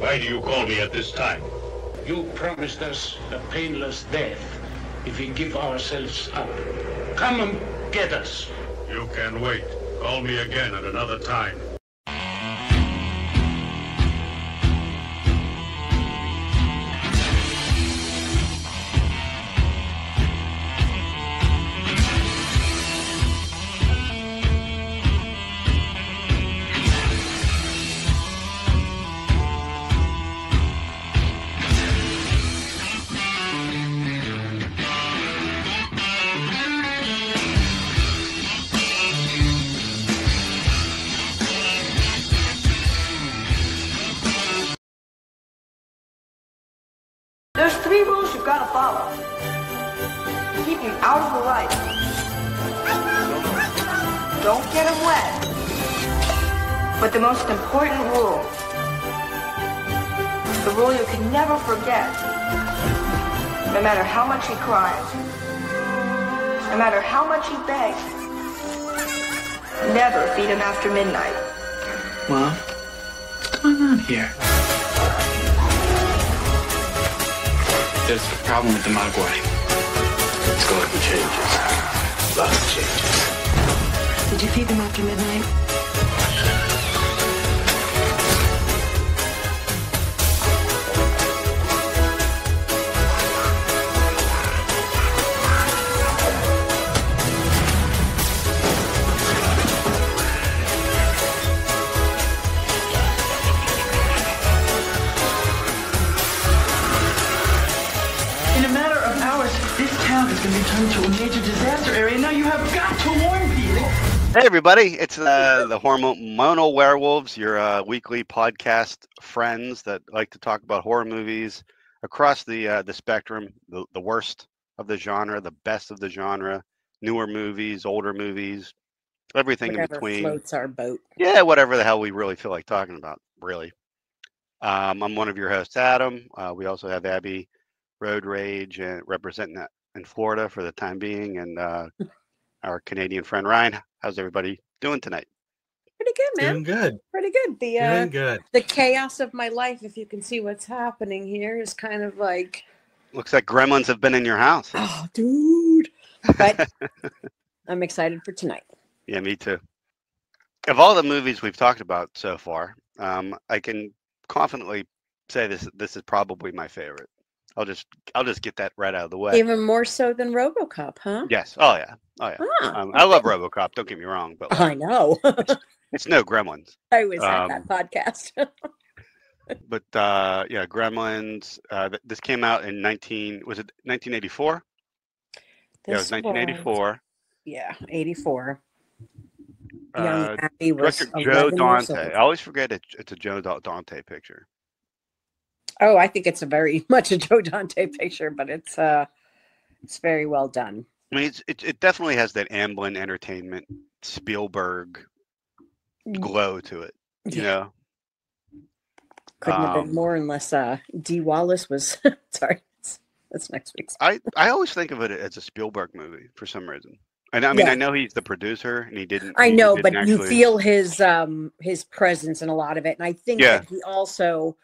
Why do you call me at this time? You promised us a painless death if we give ourselves up. Come and get us. You can wait. Call me again at another time. There's 3 rules you've got to follow. Keep you out of the light. Don't get him wet. But the most important rule, the rule you can never forget, no matter how much he cries, no matter how much he begs, never feed him after midnight. Mom, what's going on here? There's a problem with the Mogwai. It's going to changes. Lots of changes. Did you feed them after midnight? In a matter of hours, this town is going to be turned into a major disaster area. Now you have got to warn people. Hey everybody, it's the Hormonal Werewolves, your weekly podcast friends that like to talk about horror movies across the spectrum, the worst of the genre, the best of the genre, newer movies, older movies, everything in between. Floats our boat. Yeah, whatever the hell we really feel like talking about, really. I'm one of your hosts, Adam. We also have Abby Road Rage and representing that in Florida for the time being, and our Canadian friend Ryan. How's everybody doing tonight? Pretty good, man. Doing good. Pretty good. Doing good. The chaos of my life, if you can see what's happening here, is kind of like, Looks like gremlins have been in your house. oh, dude. But I'm excited for tonight. Yeah, me too. Of all the movies we've talked about so far, I can confidently say this is probably my favorite. I'll just get that right out of the way. Even more so than RoboCop, huh? Yes. Oh yeah. I love RoboCop. Don't get me wrong, but I know. it's no Gremlins. I was at that podcast. But yeah, Gremlins. This came out in 1984? Yeah, it was 1984. Yeah, 84. Young Abby was Director Joe 11 years Dante. old. I always forget it's a Joe Dante picture. Oh, I think it's a very much a Joe Dante picture, but it's very well done. I mean, it definitely has that Amblin Entertainment Spielberg glow to it. You know, Couldn't have been more unless Dee Wallace was. Sorry, that's next week's. I always think of it as a Spielberg movie for some reason. And I mean, I know he's the producer, and he didn't. I know, he but didn't you actually... feel his presence in a lot of it, and I think that he also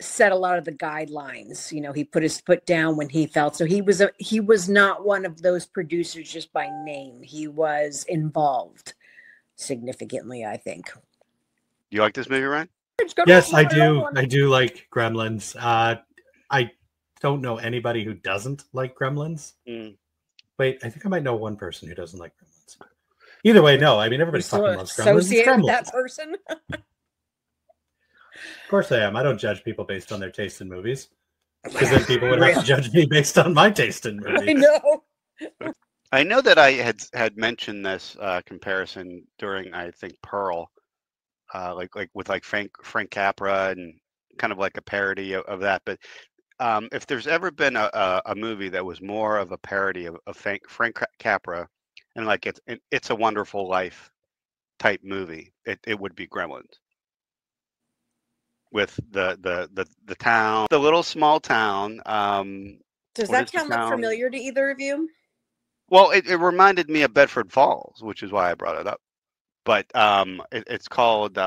set a lot of the guidelines. You know, he put his foot down when he felt. So he was not one of those producers just by name. He was involved significantly, I think. Do you like this movie, Ryan? Yes, I do. I do like Gremlins. I don't know anybody who doesn't like Gremlins. Wait, I think I might know one person who doesn't like Gremlins. Either way, no. I mean, everybody fucking loves Gremlins. Associate with that person? Of course I am. I don't judge people based on their taste in movies. Because then people would have to judge me based on my taste in movies. I know. I know that I had mentioned this comparison during, I think, Pearl, like with Frank Capra and kind of like a parody of that. But if there's ever been a movie that was more of a parody of Frank Capra and like it's a Wonderful Life type movie, it would be Gremlins. With the town, the little small town. Does that town look familiar to either of you? Well, it reminded me of Bedford Falls, which is why I brought it up. But it's called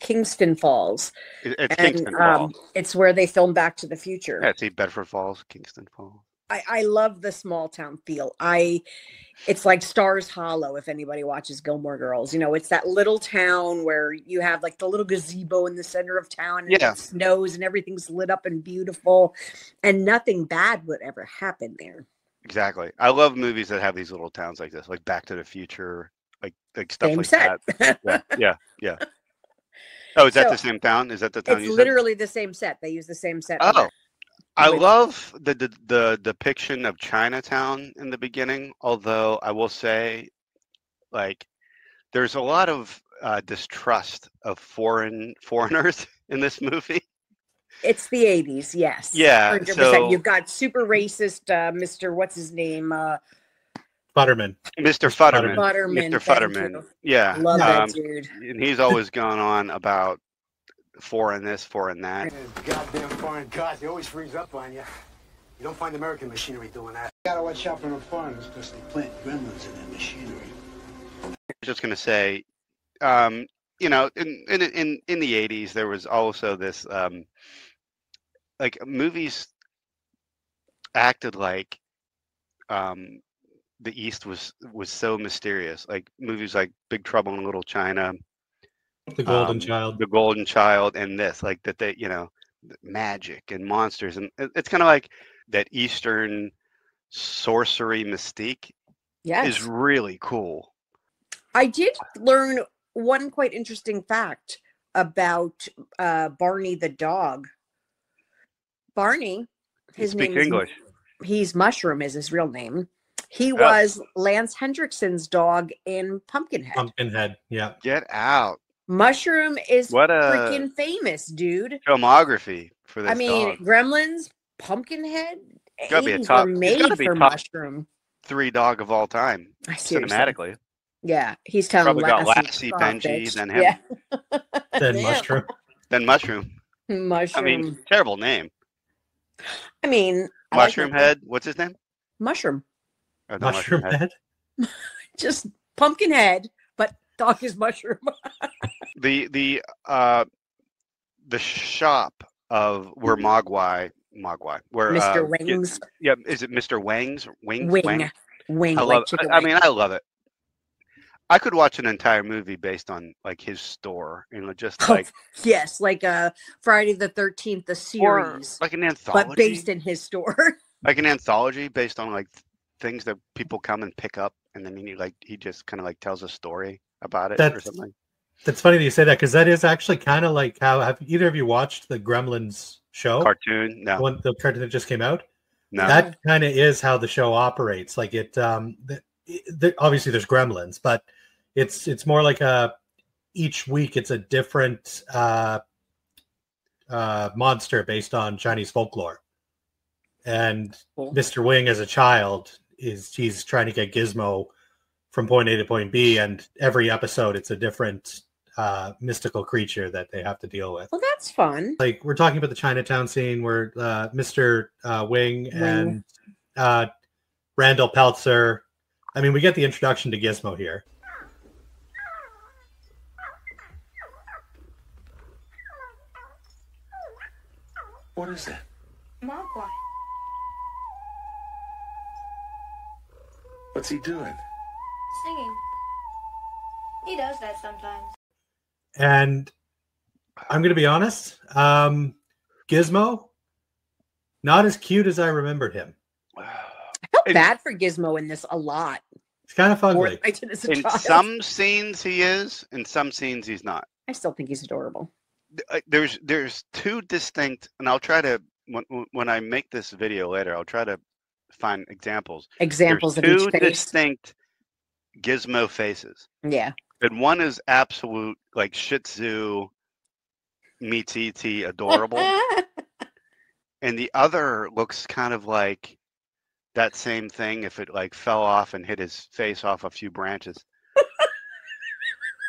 Kingston Falls. It's and, Kingston Falls. It's where they filmed Back to the Future. Yeah, see Bedford Falls, Kingston Falls. I love the small town feel. It's like Stars Hollow, if anybody watches Gilmore Girls. You know, it's that little town where you have like the little gazebo in the center of town, and it snows and everything's lit up and beautiful, and nothing bad would ever happen there. Exactly. I love movies that have these little towns like this, like Back to the Future, like stuff Same like set. that. Yeah. Oh, is that the same town? Is that the town? It's literally the same set. They use the same set. Oh, I love the depiction of Chinatown in the beginning. Although I will say, like, there's a lot of distrust of foreigners in this movie. It's the 80s, yes. Yeah. 100%. So you've got super racist Mr. What's his name? Futterman. Mr. Futterman. Mr. Futterman. Yeah. Love that dude. And he's always gone on about foreign this, foreign that. Goddamn foreign cars, they always freeze up on you. You don't find American machinery doing that. You gotta watch out for the foreigners because they plant gremlins in their machinery. I was just gonna say, you know, in the 80s, there was also this, like movies acted like the East was so mysterious. Like movies like Big Trouble in Little China, The Golden Child, The Golden Child, and this, like that they, you know, magic and monsters, and it's kind of like that Eastern sorcery mystique is really cool. I did learn one quite interesting fact about Barney the dog. Barney, his name is English. He's Mushroom is his real name. He was Lance Hendrickson's dog in Pumpkinhead. Pumpkinhead, yeah. Get out. Mushroom is What a freaking famous, dude. filmography for this I mean, dog. Gremlins, Pumpkinhead, Gotta be a 80s top- were he's made gotta be for top Mushroom. 3 dog of all time, Seriously. cinematically. Yeah, he's telling Probably got Lassie, Lassie, "Stop, Benji, bitch." then him. Yeah. Then Damn. Mushroom. Then Mushroom. Mushroom. I mean, terrible name. I mean, I like Mushroom that. Head. What's his name? Mushroom. Oh, no, Mushroom Head. Just Pumpkinhead, but dog is Mushroom. The shop of where Mogwai, where Mr. Wings. Yeah, is it Mr. Wang's? Wing. Wing. I like love. chicken I wing. mean, I love it. I could watch an entire movie based on like his store, you know, just like yes, like Friday the 13th, the series, like an anthology, but based in his store. like an anthology based on like things that people come and pick up, and then he just kind of like tells a story about it or something. That's funny that you say that, because that is actually kind of like how, have either of you watched the Gremlins show? Cartoon? No. The cartoon that just came out? No. That kind of is how the show operates. Like it, obviously there's gremlins, but it's more like each week it's a different monster based on Chinese folklore. And Mr. Wing as a child he's trying to get Gizmo from point A to point B, and every episode it's a different mystical creature that they have to deal with. Well, that's fun. Like we're talking about the Chinatown scene where Mr. Wing and Randall Peltzer. I mean, we get the introduction to Gizmo here. What is that? Mogwai. What's he doing? Singing. He does that sometimes. And I'm going to be honest, Gizmo, not as cute as I remembered him. I felt bad for Gizmo in this a lot. It's kind of ugly. In some scenes he is, in some scenes he's not. I still think he's adorable. There's two distinct, and I'll try to when I make this video later, I'll try to find examples. Examples There's of each two face. distinct Gizmo faces. Yeah. And one is absolute like Shih Tzu meets E.T. adorable. And the other looks kind of like that same thing if it like fell off and hit his face off a few branches.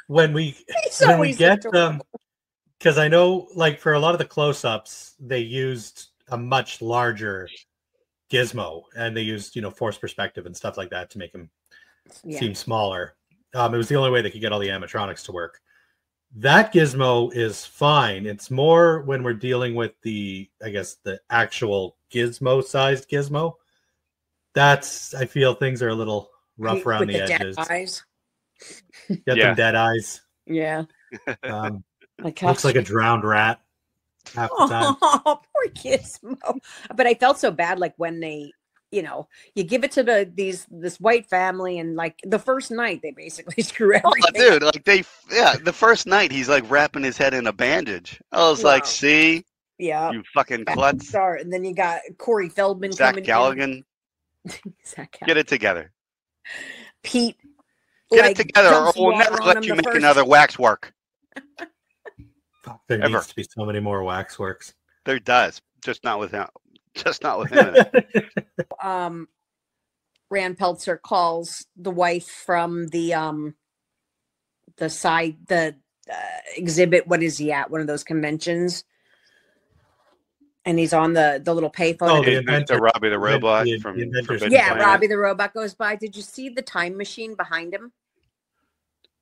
When we get because I know like for a lot of the close-ups they used a much larger Gizmo, and they used forced perspective and stuff like that to make him seem smaller. It was the only way they could get all the animatronics to work. That Gizmo is fine. It's more when we're dealing with the actual Gizmo-sized Gizmo. That's, I feel things are a little rough around the edges. Dead eyes. Get them dead eyes. Yeah. Looks like a drowned rat half the time. Oh, poor Gizmo. But I felt so bad, like when they, you give it to this white family, and like the first night they basically screw everything. Oh, dude, like the first night he's like wrapping his head in a bandage. I was like, see, you fucking klutz. Start, and then you got Corey Feldman Zach coming Galligan. Get it together. Pete, get it together, or we'll never let you make another waxwork. There needs to be so many more waxworks. There does, just not with him. Just not with him. Rand Peltzer calls the wife from the exhibit. What is he at? One of those conventions. And he's on the little payphone. Oh, the inventor, Robbie the Robot from Robbie the Robot goes by. Did you see the time machine behind him?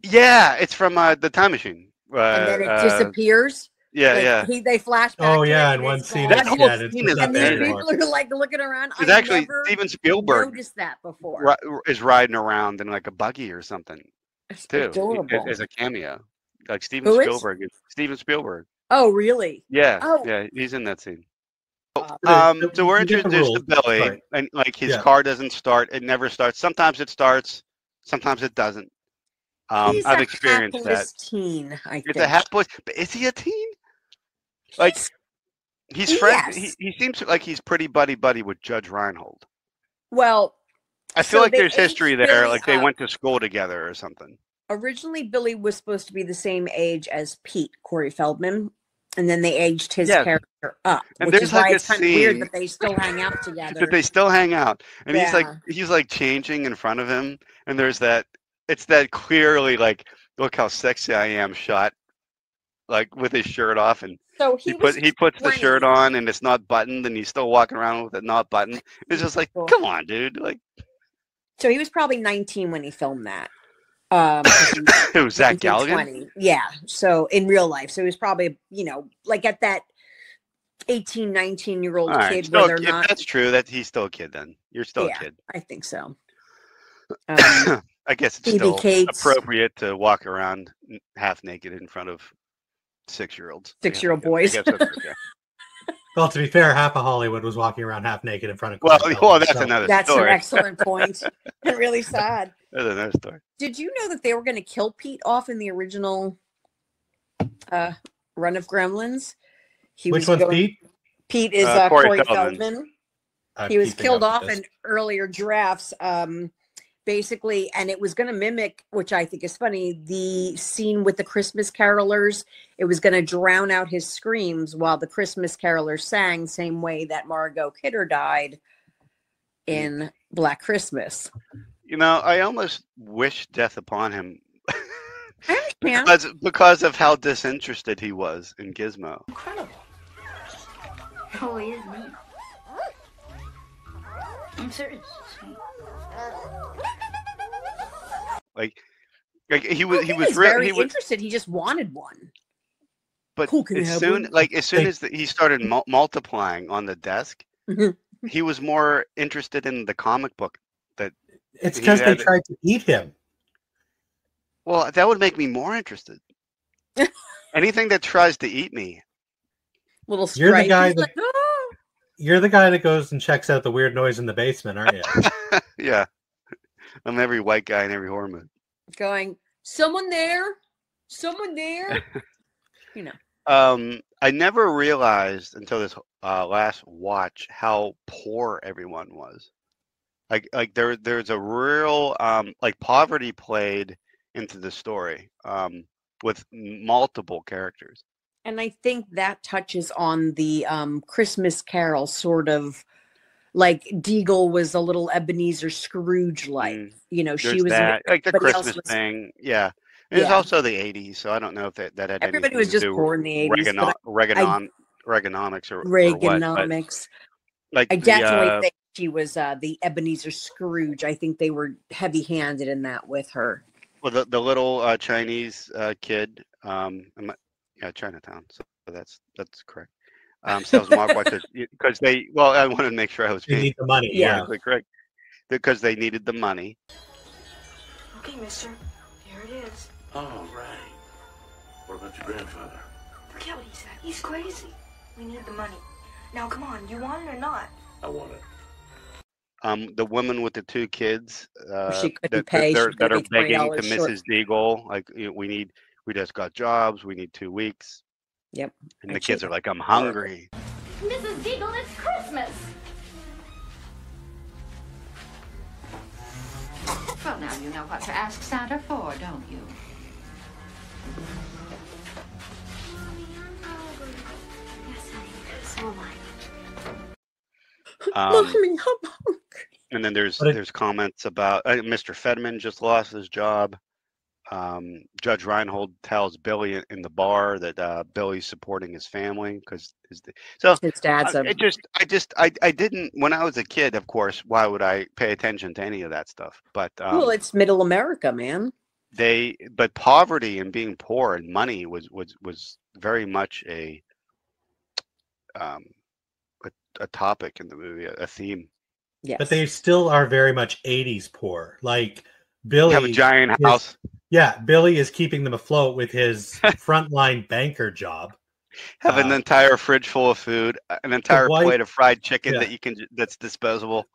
Yeah, it's from the time machine. And then it disappears. They flash back. Oh yeah, in one scene. That whole scene is and then people are like looking around. It's actually Steven Spielberg. Noticed that before. Is riding around in like a buggy or something. It's too. Adorable. As a cameo, like Steven Spielberg. Steven Spielberg. Oh really? Yeah. Oh. Yeah, he's in that scene. So we're introduced to Billy, and like his car doesn't start. It never starts. Sometimes it starts. Sometimes it doesn't. I've experienced that. Teen, I think. It's a hapless. But is he a teen? Like he's friends. Yes. He seems like he's pretty buddy with Judge Reinhold. Well, I feel like there's history there. Billy, like they went to school together or something. Originally, Billy was supposed to be the same age as Pete, Corey Feldman, and then they aged his character up. And which there's is like why a it's kind of scene weird that they still hang out together. That they still hang out, and he's like changing in front of him, and there's that. It's that clearly like, look how sexy I am shot, like with his shirt off, and so he puts the shirt on, and it's not buttoned, and he's still walking around with it not buttoned. It's just like, come on, dude, like. So he was probably 19 when he filmed that. It was Zach Galligan? 20. Yeah. So in real life. So he was probably, like at that 18, 19-year-old kid where they're not. If that's true, that he's still a kid then. You're still a kid. I think so. I guess it's still appropriate to walk around half naked in front of 6-year-olds. 6-year-old boys. Well, to be fair, half of Hollywood was walking around half naked in front of. Well, that's another story. That's an excellent point. And really sad. That's another story. Did you know that they were going to kill Pete off in the original run of Gremlins? Which one's Pete? Pete is Corey Feldman. He was killed off in earlier drafts. Basically, and it was going to mimic, which I think is funny, the scene with the Christmas carolers. It was going to drown out his screams while the Christmas carolers sang, same way that Margot Kidder died in Black Christmas. I almost wish death upon him I because of how disinterested he was in Gizmo. Incredible. Oh, he is neat. I'm serious. Like he was very interested. He just wanted one. But as soon as he started multiplying on the desk, he was more interested in the comic book. It's because they tried to eat him. Well, that would make me more interested. Anything that tries to eat me. Little You're the guy that. You're the guy that goes and checks out the weird noise in the basement, aren't you? Yeah. I'm every white guy in every horror movie. Going, someone there? Someone there? I never realized until this last watch how poor everyone was. Like there's a real like poverty played into the story with multiple characters. And I think that touches on the Christmas Carol sort of, like Deagle was a little Ebenezer Scrooge like. She was that, like the Christmas thing. Yeah. It was also the 80s, so I don't know if that had everybody was just born in the 80s. Reaganomics or Reaganomics. Like I definitely think she was the Ebenezer Scrooge. I think they were heavy-handed in that with her. Well, the little Chinese kid, yeah, Chinatown. So that's correct. Sells Mogwai because they. Well, I wanted to make sure I was They being need the money. exactly correct. Because they needed the money. Okay, mister. Here it is. All right. What about your grandfather? Forget what he said. He's crazy. We need the money. Now, come on. You want it or not? I want it. The woman with the two kids She couldn't pay. that are begging to $20 short. Mrs. Deagle, like, we just got jobs, we need 2 weeks. Yep. And the kids are like, I'm hungry. Mrs. Deagle, it's Christmas. Well, now you know what to ask Santa for, don't you? Yes, honey. So am I. Mommy, I'm hungry. And then there's comments about Mr. Fedman just lost his job. Judge Reinhold tells Billy in the bar that Billy's supporting his family because his dad's I didn't, when I was a kid, of course, why would I pay attention to any of that stuff? But well, it's middle America, man. But poverty and being poor and money was very much a topic in the movie, a theme. Yes. But they still are very much 80s poor. Like Billy have a giant house. Yeah, Billy is keeping them afloat with his frontline banker job. Have an entire fridge full of food, an entire plate of fried chicken that's disposable.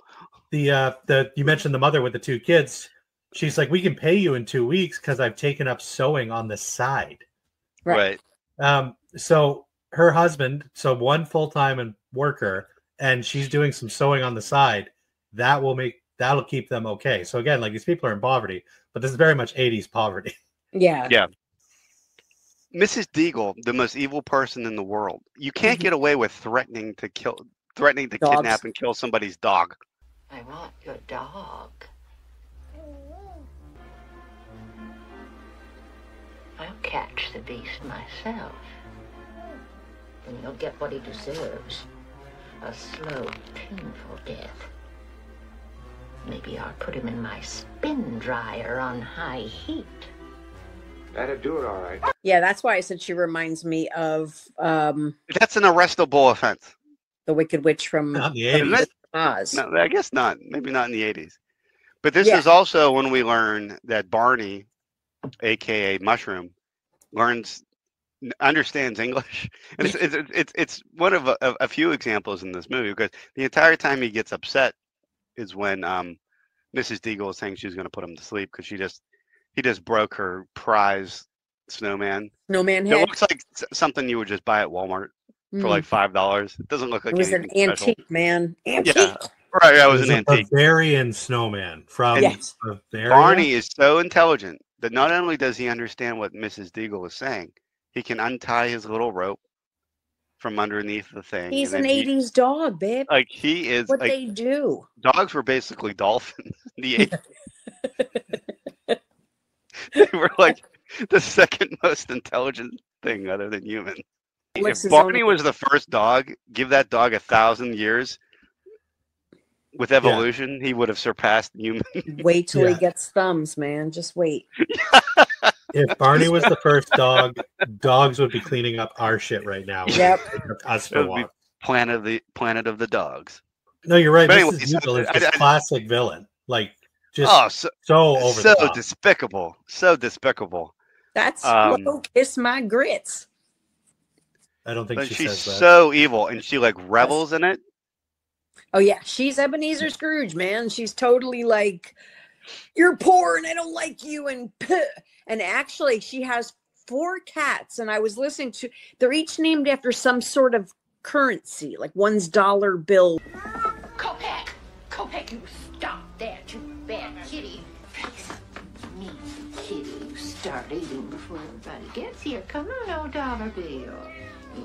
You mentioned the mother with the 2 kids. She's like, we can pay you in 2 weeks because I've taken up sewing on the side. Right. So her husband, one full-time worker, and she's doing some sewing on the side. That'll keep them okay. So again, like, these people are in poverty, but this is very much 80s poverty. Yeah. Yeah. Mrs. Deagle, the most evil person in the world. You can't get away with threatening to kidnap and kill somebody's dog. I want your dog. I'll catch the beast myself. And he'll get what he deserves. A slow, painful death. Maybe I'll put him in my spin dryer on high heat. That'd do it all right. Yeah, that's why I said she reminds me of That's an arrestable offense. the Wicked Witch from Not the 80s. Oz. No, I guess not. Maybe not in the 80s. But this is also when we learn that Barney, aka Mushroom, understands English. And it's one of a few examples in this movie, because the entire time he gets upset is when Mrs. Deagle is saying she's going to put him to sleep because he just broke her prize snowman. Snowman It head. looks like something you would just buy at Walmart for like $5. It doesn't look like It was an anything special. antique, man. Antique. Yeah, right. That was It an antique. Bavarian snowman from Bavaria. Barney is so intelligent that not only does he understand what Mrs. Deagle is saying, he can untie his little rope from underneath the thing. He's and an then 80s dog, babe. Like, he is what like, they do. Dogs were basically dolphins in the 80s. They were like the second most intelligent thing other than human. If Barney was the first dog, give that dog 1,000 years with evolution, he would have surpassed human. Wait till he gets thumbs, man. Just wait. If Barney was the first dog, dogs would be cleaning up our shit right now. Yep. Us It for would be walk. Planet of the Dogs. No, you're right. But Mrs. Deagle is this classic villain. Like, just so over the top. despicable. So despicable. That's slow kiss my grits. I don't think But she she's says that. so evil, and she like revels in it. Oh yeah, she's Ebenezer Scrooge, man. She's totally like, you're poor and I don't like you, and actually she has 4 cats, and I was listening to, they're each named after some sort of currency, like one's dollar bill. Kopeck, you stop that, you bad kitty. Me, kitty, you start eating before everybody gets here. Come on, old dollar bill.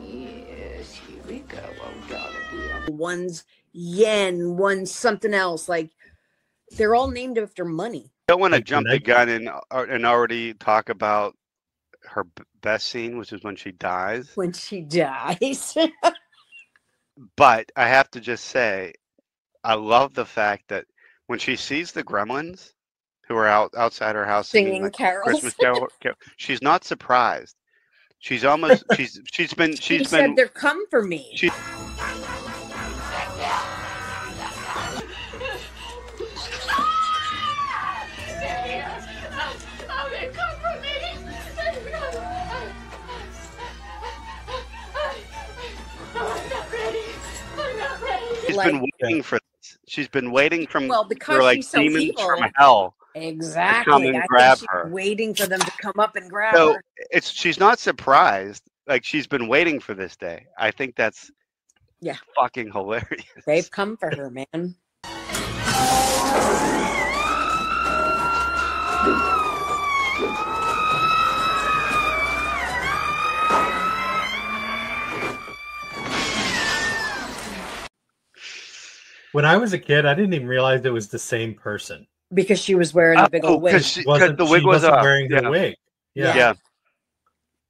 Yes, here we go, old dollar bill. One's yen, one's something else. Like, they're all named after money. I don't want to jump the gun and already talk about her best scene, which is when she dies. When she dies. But I have to just say, I love the fact that when she sees the gremlins who are outside her house Singing like carols. Christmas carol. She's not surprised. She's almost. She's been. She said they're come for me. She's been waiting for this. She's been waiting for like she's so demons evil. from hell. Exactly. To come and grab her. Waiting for them to come up and grab So her. she's not surprised. Like she's been waiting for this day. I think that's fucking hilarious. They've come for her, man. When I was a kid, I didn't even realize it was the same person. Because she was wearing a big old wig. Because the wig was up. Wearing her wig. Yeah.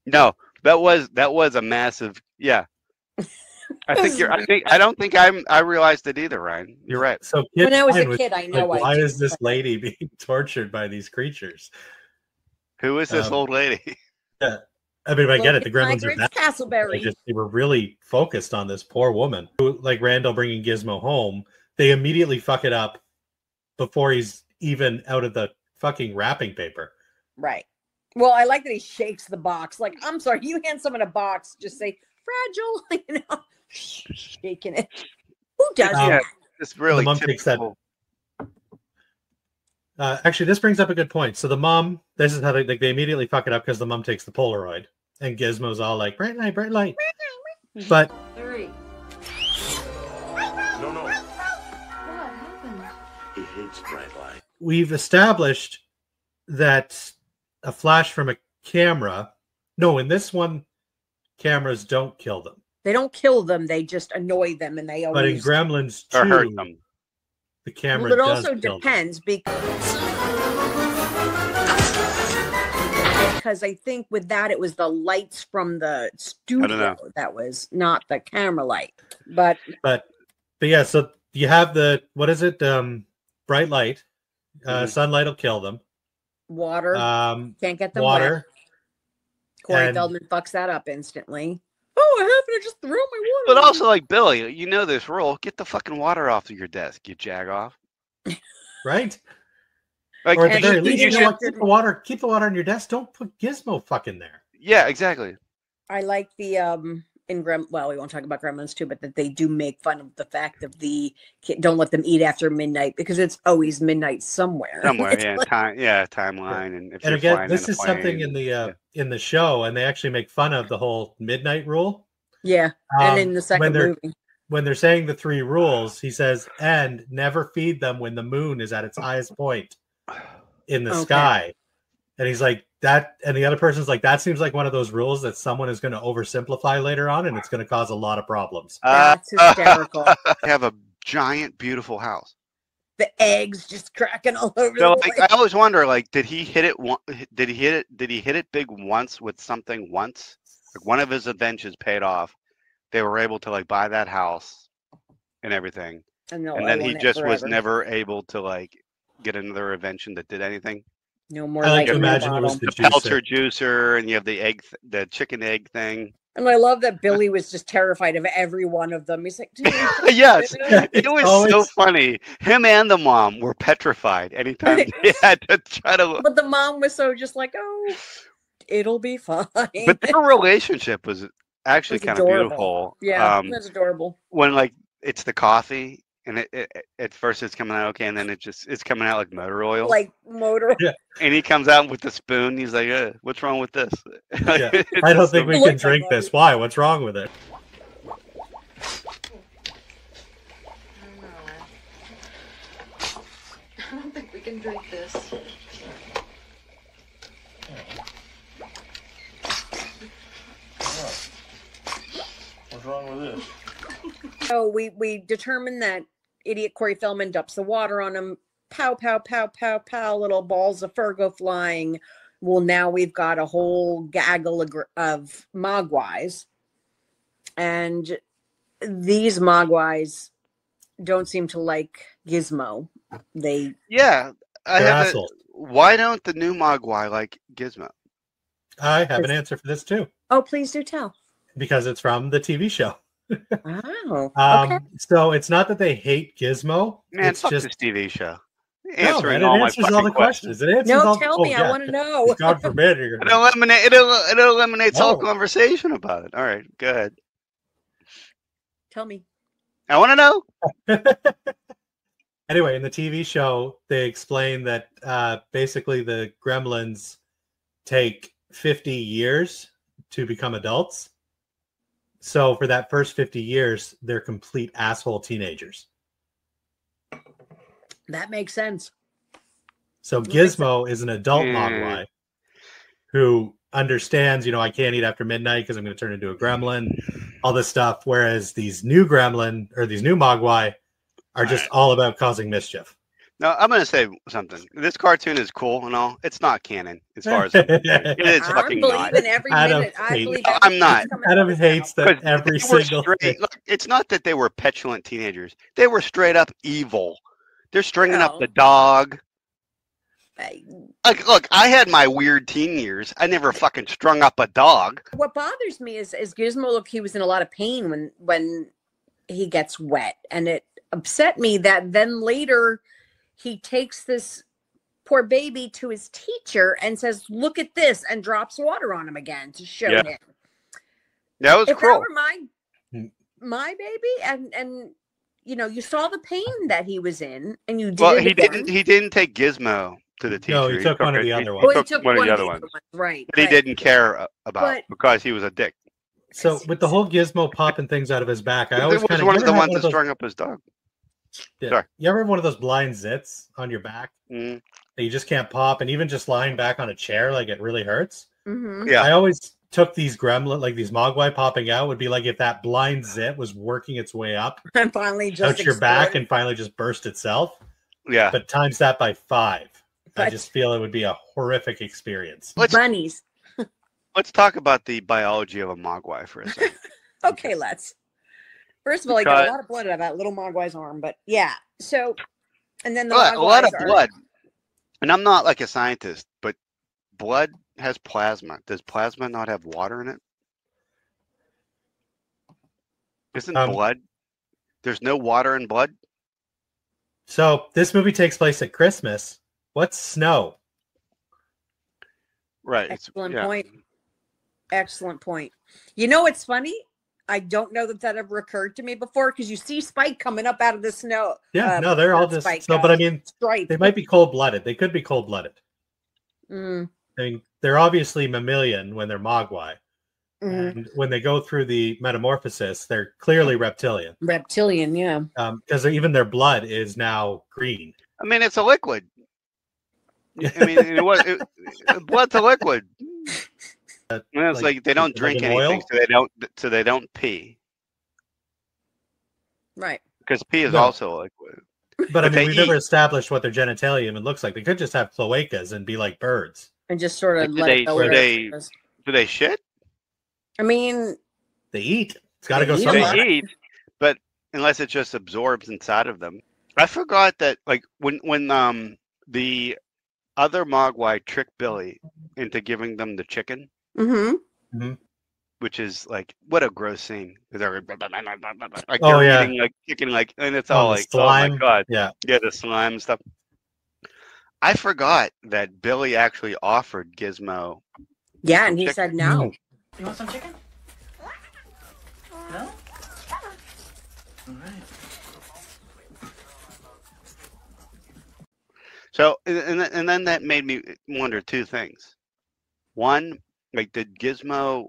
No, that was a massive. Yeah. I don't think I realized it either, Ryan. You're right. So when I was a kid, I know. Like, why is this lady being tortured by these creatures? Who is this old lady? Yeah. I mean, I get it. The Gremlins are bad. Castleberry. They were really focused on this poor woman. Like Randall bringing Gizmo home, they immediately fuck it up before he's even out of the fucking wrapping paper. Right. Well, I like that he shakes the box. Like, I'm sorry, you hand someone a box, just say fragile, you know, shaking it. Who does that? It's really the mom takes that. Actually, this brings up a good point. So the mom, this is how they immediately fuck it up because the mom takes the Polaroid, and Gizmo's all like, bright light, bright light. But Hurry. No. What happened? He hates bright light. we've established that a flash from a camera. No, in this one, cameras don't kill them. They don't kill them; they just annoy them, and they always. But in Gremlins 2, hurt them. The camera. Well, it does also kill depends because I think with that it was the lights from the studio that was not the camera light. But yeah, so you have the what is it? Bright light, sunlight will kill them. Water can't get them water. wet. Corey Feldman fucks that up instantly. Oh, I happened to just throw my water. But also, like, Billy, you know this rule: get the fucking water off of your desk, you jag-off. Right? Like, or at the very least, you know, keep the water on your desk. Don't put Gizmo fucking there. Yeah, exactly. I like the well, we won't talk about Gremlins 2, but that they do make fun of the fact of don't let them eat after midnight because it's always midnight somewhere. Somewhere, yeah, timeline, and again, this is something in the show, and they actually make fun of the whole midnight rule. Yeah, and in the second movie, when they're saying the 3 rules, he says, "And never feed them when the moon is at its highest point in the sky." And he's like, that, and the other person's like, that seems like one of those rules that someone is going to oversimplify later on, and it's going to cause a lot of problems. That's hysterical. I have a giant, beautiful house. The eggs just cracking all over So, the place. I always wonder, like, did he hit it? Did he hit it big once with something once? Like, one of his inventions paid off. They were able to like buy that house and everything, and then he just was never able to like get another invention that did anything. No more. I like to imagine it was the Pelter juicer, and you have the chicken egg thing. And I love that Billy was just terrified of every one of them. He's like, yes, it was so funny. Him and the mom were petrified anytime they had to try to. But the mom was so just like, oh, it'll be fine. But their relationship was actually kind of beautiful. Yeah, that's adorable. When like it's the coffee. And it at first it's coming out okay, and then it's coming out like motor oil. Like motor oil. Yeah. And he comes out with the spoon. He's like, what's wrong with this? Yeah. I don't think we can drink this. Why? What's wrong with it? I don't think we can drink this. What's wrong with this? So we determined that idiot Corey Feldman dumps the water on him. Pow, pow, pow, pow, pow. Little balls of fur go flying. Well, now we've got a whole gaggle of Mogwais. And these Mogwais don't seem to like Gizmo. Yeah. Why don't the new Mogwai like Gizmo? I have an answer for this too. Oh, please do tell. Because it's from the TV show. Oh, okay. So it's not that they hate Gizmo. Man, it's fuck just this TV show. Answering all my fucking questions. It answers all. Tell me. I want to know. God forbid. It eliminates all conversation about it. All right, go ahead. Tell me. I want to know. Anyway, in the TV show, they explain that basically the gremlins take 50 years to become adults. So for that first 50 years, they're complete asshole teenagers. That makes sense. So Gizmo is an adult Mogwai who understands, I can't eat after midnight because I'm going to turn into a gremlin, all this stuff. Whereas these new Mogwai are just all about causing mischief. No, I'm going to say something. This cartoon is cool and all. It's not canon as far as it is fucking not. Every minute. I'm not. Adam hates that every single thing. Look, it's not that they were petulant teenagers. They were straight up evil. They're stringing up the dog. Look, I had my weird teen years. I never fucking strung up a dog. What bothers me is Gizmo. Look, he was in a lot of pain when he gets wet, and it upset me that then later he takes this poor baby to his teacher and says, "Look at this," and drops water on him again to show him. That was cruel. That were my baby, and you saw the pain that he was in, and you did. Well, he didn't take Gizmo to the teacher. No, he took one of the other ones. He took one of the other ones, right? But he didn't care about because he was a dick. So with the whole Gizmo popping things out of his back, I always was one of the ones that strung up his dog. Yeah. Sorry. You ever have one of those blind zits on your back that you just can't pop, and even just lying back on a chair, like it really hurts? Mm-hmm. Yeah. I always took these gremlin, like these Mogwai popping out, would be like if that blind zit was working its way up and finally just out your back and finally just burst itself. Yeah. But times that by 5. I just feel it would be a horrific experience. Bunnies. Let's talk about the biology of a Mogwai for a second. Okay, let's. First of all, he got a lot of blood out of that little Mogwai's arm, but yeah. So, and then a lot of blood. And I'm not like a scientist, but blood has plasma. Does plasma not have water in it? Isn't blood? There's no water in blood? So this movie takes place at Christmas. What's snow? Right. Excellent point. Excellent point. You know what's funny? I don't know that ever occurred to me before because you see Spike coming up out of the snow. Yeah, no, they're all just snow. But I mean, they might be cold-blooded. They could be cold-blooded. I mean, they're obviously mammalian when they're Mogwai. And when they go through the metamorphosis, they're clearly reptilian. Reptilian, yeah. Because even their blood is now green. I mean, it's a liquid. I mean, blood's a liquid. It's like they don't drink anything, so they don't pee. Right. Because pee is also a liquid. But I mean, we've never established what their genitalia even looks like. They could just have cloacas and be like birds. And just sort of do they shit? I mean, they eat. It's got to go somewhere. They eat, but unless it just absorbs inside of them. I forgot that, like when the other Mogwai tricked Billy into giving them the chicken, which is like what a gross scene. They're like eating like chicken, like, and it's all like slime. Oh my god, yeah, the slime stuff. I forgot that Billy actually offered Gizmo. Yeah, and he said no. You want some chicken? No? All right. So, and then that made me wonder two things. One, like, did Gizmo,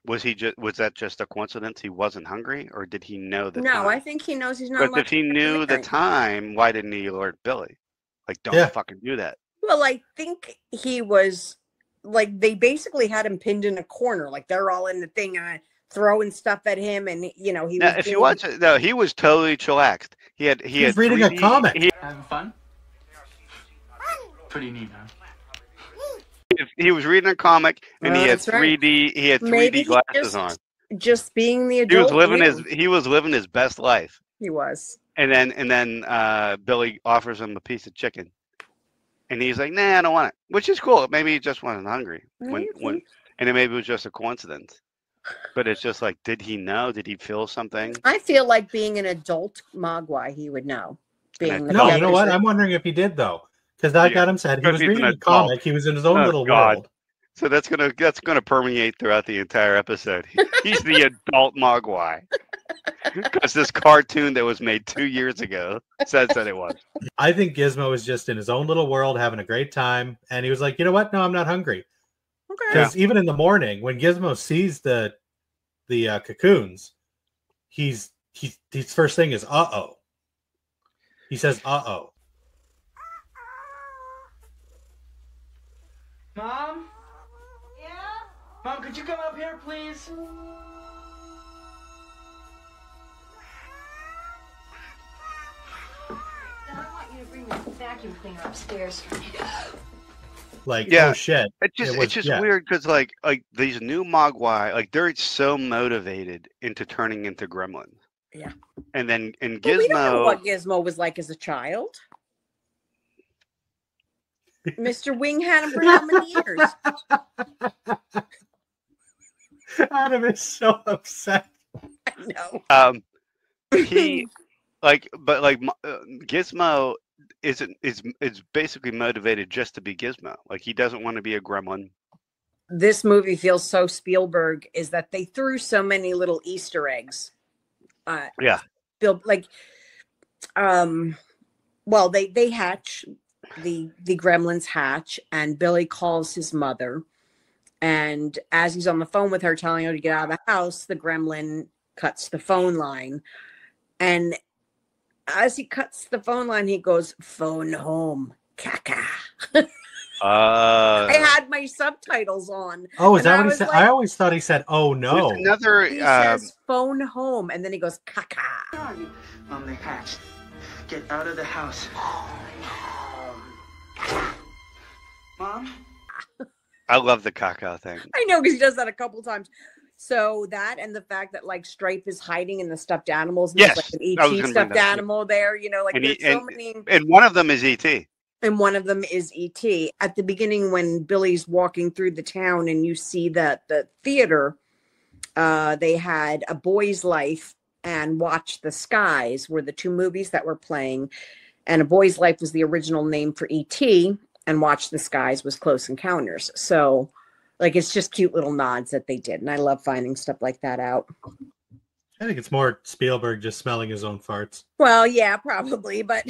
was that just a coincidence? He wasn't hungry, or did he know the time? No, I think he knows he's not. Because if he knew the time, why didn't he alert Billy? Like, don't fucking do that. Well, I think he was, like, they basically had him pinned in a corner. Like, they're all in the thing, throwing stuff at him, and, he now, was... If you watch it, no, he was totally chillaxed. He was reading a comic. Having fun? Pretty neat, huh? He was reading a comic, and he had 3D. He had 3D glasses on. Just being the adult. He was living his best life. He was. And then Billy offers him a piece of chicken. And he's like, nah, I don't want it, which is cool. Maybe he just wasn't hungry when, and it maybe it was just a coincidence. But it's just like, did he know? Did he feel something? I feel like being an adult Mogwai, he would know. Being no, you know what? I'm wondering if he did though, because that got him sad. He was reading a comic. He was in his own little world. So that's gonna permeate throughout the entire episode. He's the adult Mogwai because this cartoon that was made 2 years ago says that it was. I think Gizmo was just in his own little world having a great time, and he was like, you know what? No, I'm not hungry. Because even in the morning, when Gizmo sees the cocoons, his first thing is uh-oh. He says uh-oh. Mom? Yeah? Mom, could you come up here, please? I want you to bring the vacuum cleaner upstairs for me. Like, oh shit. It's just weird because like these new Mogwai, like they're so motivated into turning into gremlins. Yeah. And then in Gizmo, well, we don't know what Gizmo was like as a child. Mr. Wing had him for how many years? Adam is so upset. I know. He Gizmo is basically motivated just to be Gizmo. Like he doesn't want to be a gremlin. This movie feels so Spielberg, is that they threw so many little Easter eggs. Yeah. Well, they hatch, the gremlins hatch, and Billy calls his mother. And as he's on the phone with her, telling her to get out of the house, the gremlin cuts the phone line. And as he cuts the phone line, he goes, "Phone home, caca." I had my subtitles on. Oh, is that what he said? Like, I always thought he said, "Oh no." Another. He says, "Phone home," and then he goes, "Caca." Where are you? Mom, they hatched. Get out of the house. Mom? I love the caca thing. I know, because he does that a couple times. So that, and the fact that like Stripe is hiding in the stuffed animals. And yes, there's like an ET stuffed animal there. You know, like and there's so many. And one of them is ET. And one of them is ET. At the beginning, when Billy's walking through the town, and you see that the theater, they had A Boy's Life and Watch the Skies were the two movies that were playing. And A Boy's Life was the original name for ET, and Watch the Skies was Close Encounters. So, like, it's just cute little nods that they did. And I love finding stuff like that out. I think it's more Spielberg just smelling his own farts. Well, yeah, probably, but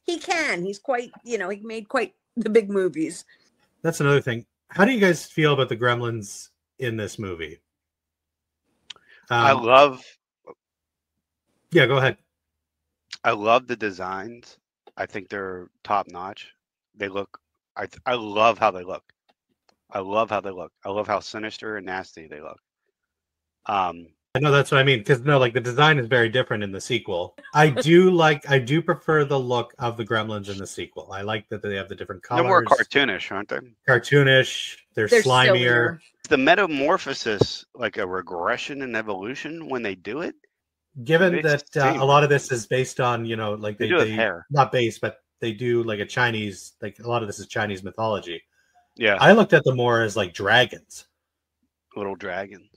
he can. He's quite, he made quite the big movies. That's another thing. How do you guys feel about the gremlins in this movie? I love. Yeah, go ahead. I love the designs. I think they're top notch. They look. I love how they look. I love how they look. I love how sinister and nasty they look. I know, that's what I mean, because like the design is very different in the sequel. I do prefer the look of the gremlins in the sequel. I like that they have the different colors. They're more cartoonish, aren't they? Cartoonish. They're slimier. Sillier. The metamorphosis, like a regression and evolution when they do it. Given that a lot of this is based on, like they hair. Not based, but they do like a Chinese, like a lot of this is Chinese mythology. Yeah. I looked at them more as like dragons. Little dragons.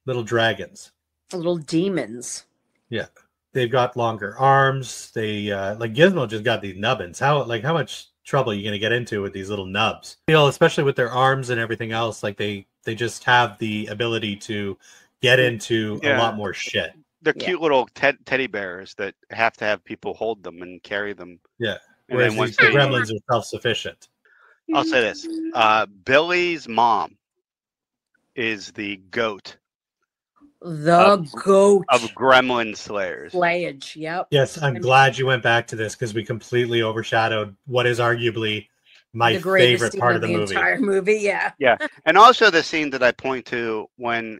Little dragons. Little demons. Yeah. They've got longer arms. They like Gizmo just got these nubbins. How much trouble are you gonna get into with these little nubs? Especially with their arms and everything else, like they just have the ability to get into a lot more shit. They're cute little teddy bears that have to have people hold them and carry them. Yeah. And whereas then once the gremlins are self-sufficient. I'll say this. Billy's mom is the goat. Goat of gremlin slayers. Slayage, yep. Yes, I'm glad you went back to this because we completely overshadowed what is arguably my favorite part of the movie. Entire movie, yeah. Yeah. And also the scene that I point to when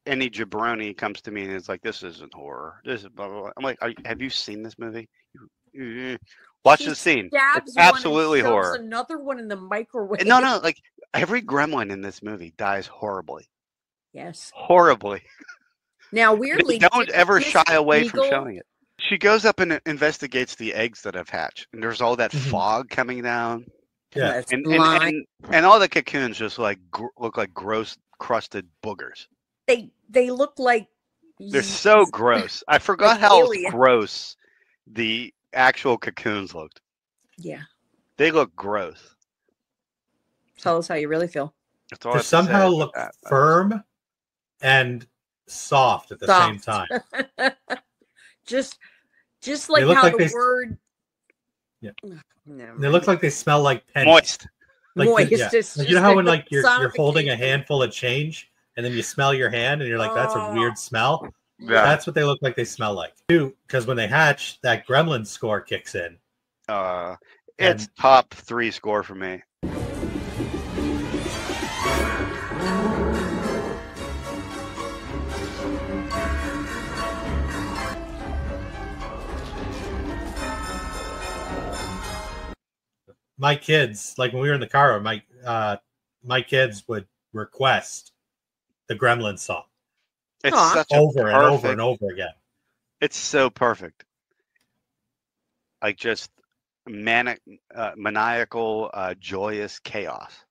any jabroni comes to me and is like, "This isn't horror. This is blah blah blah." I'm like, "Have you seen this movie? Watch the scene. It's absolutely horror." Another one in the microwave. No, like every gremlin in this movie dies horribly. Yes. Horribly. Now, weirdly, don't ever shy away from showing it. She goes up and investigates the eggs that have hatched, and there's all that fog coming down. Yeah, and all the cocoons just like look like gross crusted boogers. They look like they're so gross. I forgot how gross the actual cocoons looked. Yeah, they look gross. Tell us how you really feel. They somehow look firm and soft at the same time. just like how the word. Yeah. They look like they smell like pennies. Moist. Like, moist. Yeah. Like, you know how when like you're holding a handful of change and then you smell your hand and you're like, that's a weird smell. Yeah. That's what they look like. They smell like too. Because when they hatch, that gremlin score kicks in. It's top 3 score for me. My kids, like when we were in the car, my kids would request the Gremlins song. It's such over and over and over again. It's so perfect. Like just maniacal, joyous chaos.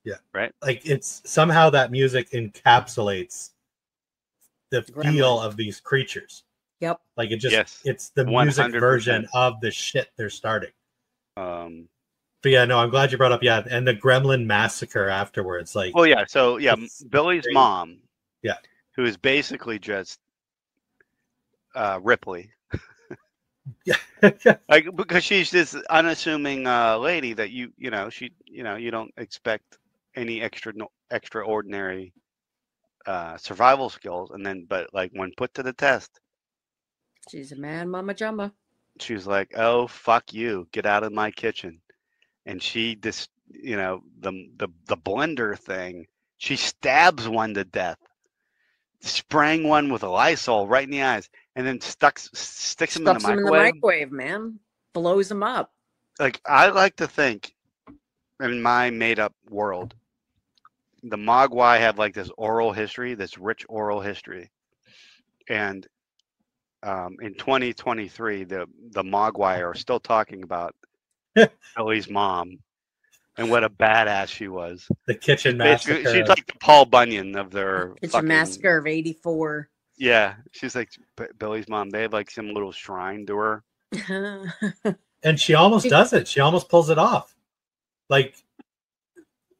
Yeah. Right? Like it's somehow that music encapsulates the feel of these creatures. Yep. Like it just it's the music 100%. Version of the shit they're starting. But yeah, no, I'm glad you brought up and the Gremlin massacre afterwards. Like, well, yeah, so yeah, Billy's mom, who is basically just Ripley, like because she's this unassuming lady that you don't expect any extraordinary survival skills, and then but like when put to the test, she's a man, mama jumba. She's like, oh, fuck you. Get out of my kitchen. And she just, the blender thing, she stabs one to death, spraying one with a Lysol right in the eyes, and then sticks him in the microwave. In the microwave, man. Blows him up. Like, I like to think, in my made-up world, the Mogwai have like this oral history, this rich oral history. And in 2023, the Mogwai are still talking about Ellie's mom and what a badass she was. The kitchen massacre. She's like the Paul Bunyan of their kitchen massacre of '84. Yeah, she's like Billy's mom. They have like some little shrine to her. And she almost does it. She almost pulls it off. Like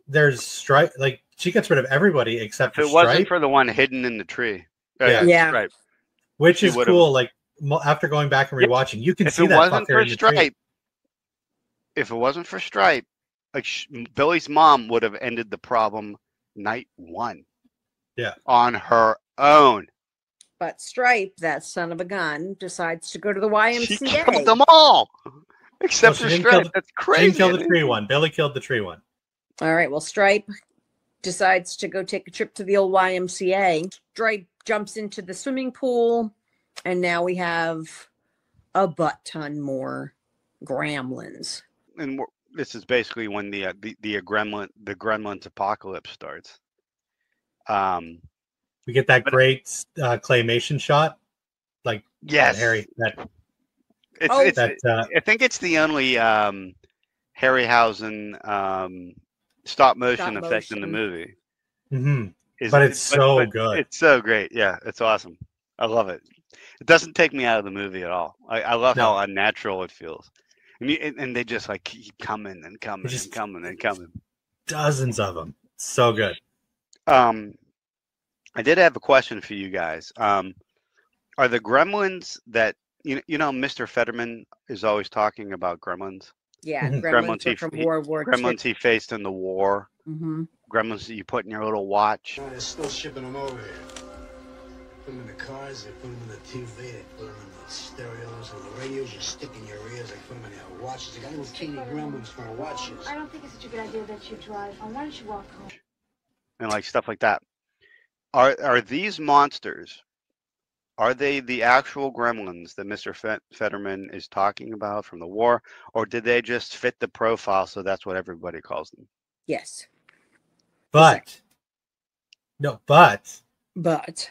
there's Stripe. Like she gets rid of everybody except for Stripe. If it wasn't for the one hidden in the tree. Yeah. Which is cool. Like after going back and rewatching, you can see that fucker in the tree. If it wasn't for Stripe, like Billy's mom would have ended the problem night 1. Yeah. On her own. But Stripe, that son of a gun, decides to go to the YMCA. She killed them all. Except for Stripe. That's crazy. She didn't kill the tree one. Billy killed the tree one. All right. Well, Stripe decides to go take a trip to the old YMCA. Stripe jumps into the swimming pool, and now we have a butt ton more gremlins. And this is basically when the gremlins apocalypse starts. We get that great claymation shot, like yes, Harry. I think it's the only Harryhausen stop motion effect in the movie. Mm-hmm. But it's so good. It's so great. Yeah, it's awesome. I love it. It doesn't take me out of the movie at all. I love how unnatural it feels. And they just like keep coming and coming and coming and coming. Dozens of them. So good. I did have a question for you guys. Are the gremlins that Mr. Fetterman is always talking about gremlins? Yeah, gremlins from World War II. Gremlins he faced in the war. Mm-hmm. Gremlins that you put in your little watch. They're still shipping them over here. Put them in the cars, they put them in the TV, they put them in the stereos and the radios you stick in your ears, they put them in your watches. They got little teeny gremlins for watches. I don't think it's such a good idea that you drive. Why don't you walk home? And like stuff like that. Are these monsters, are they the actual gremlins that Mr. Fetterman is talking about from the war, or did they just fit the profile so that's what everybody calls them? Yes. But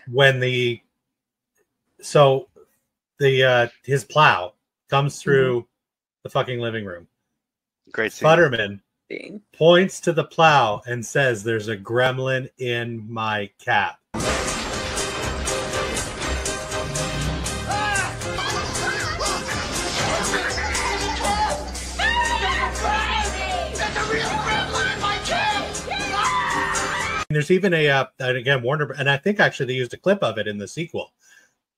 when the his plow comes through the fucking living room. Great scene. Futterman points to the plow and says, "There's a gremlin in my cap." There's even a again Warner, and I think actually they used a clip of it in the sequel.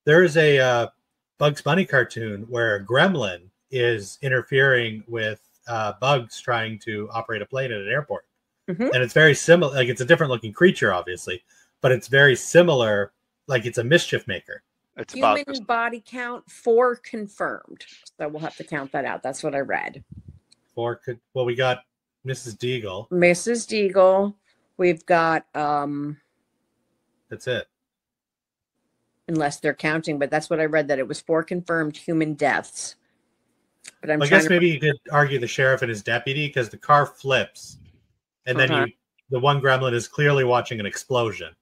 There is a Bugs Bunny cartoon where a gremlin is interfering with Bugs trying to operate a plane at an airport, and it's very similar. Like, it's a different looking creature, obviously, but it's very similar. Like, it's a mischief maker. It's human body count 4 confirmed, so we'll have to count that out. That's what I read. 4 could. Well, we got Mrs. Deagle. Mrs. Deagle. We've got that's it. Unless they're counting, but that's what I read, that it was 4 confirmed human deaths. But I guess maybe you could argue the sheriff and his deputy, because the car flips and then the one gremlin is clearly watching an explosion.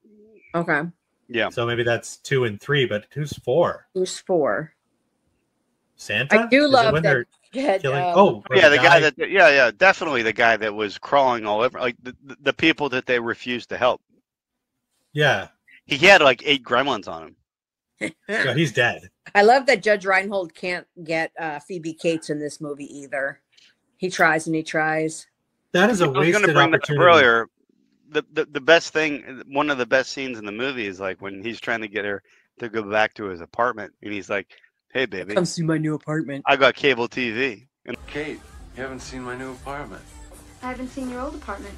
Okay. Yeah. So maybe that's 2 and 3, but who's 4? Who's 4? Santa? I do love that. The guy that definitely the guy that was crawling all over, like the people that they refused to help. Yeah, he had like 8 gremlins on him. Yeah, he's dead. I love that Judge Reinhold can't get Phoebe Cates in this movie either. He tries and he tries. That is a wasted opportunity. Earlier, the best thing, one of the best scenes in the movie is like when he's trying to get her to go back to his apartment, and he's like, "Hey, baby, come see my new apartment. I got cable TV." And Kate, you haven't seen my new apartment. I haven't seen your old apartment.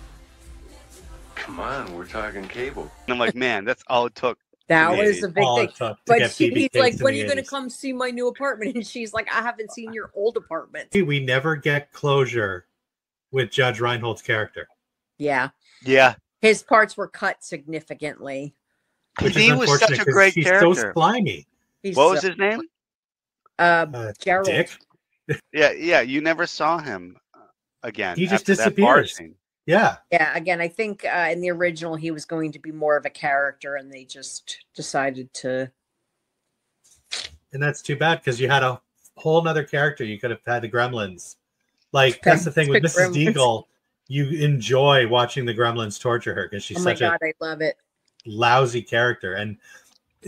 Come on, we're talking cable. And I'm like, man, that's all it took. That was a big thing. But he's like, when are you going to come see my new apartment? And she's like, I haven't seen your old apartment. We never get closure with Judge Reinhold's character. Yeah. Yeah. His parts were cut significantly. He was such a great character. He's so slimy. What was his name? Gerald. Dick? Yeah. You never saw him again. He just disappears. Yeah. Yeah. Again, I think in the original he was going to be more of a character, and they just decided to. And that's too bad, because you had a whole nother character. You could have had the Gremlins. Like, that's the thing with Mrs. Deagle. You enjoy watching the Gremlins torture her because she's such I love it. Lousy character. And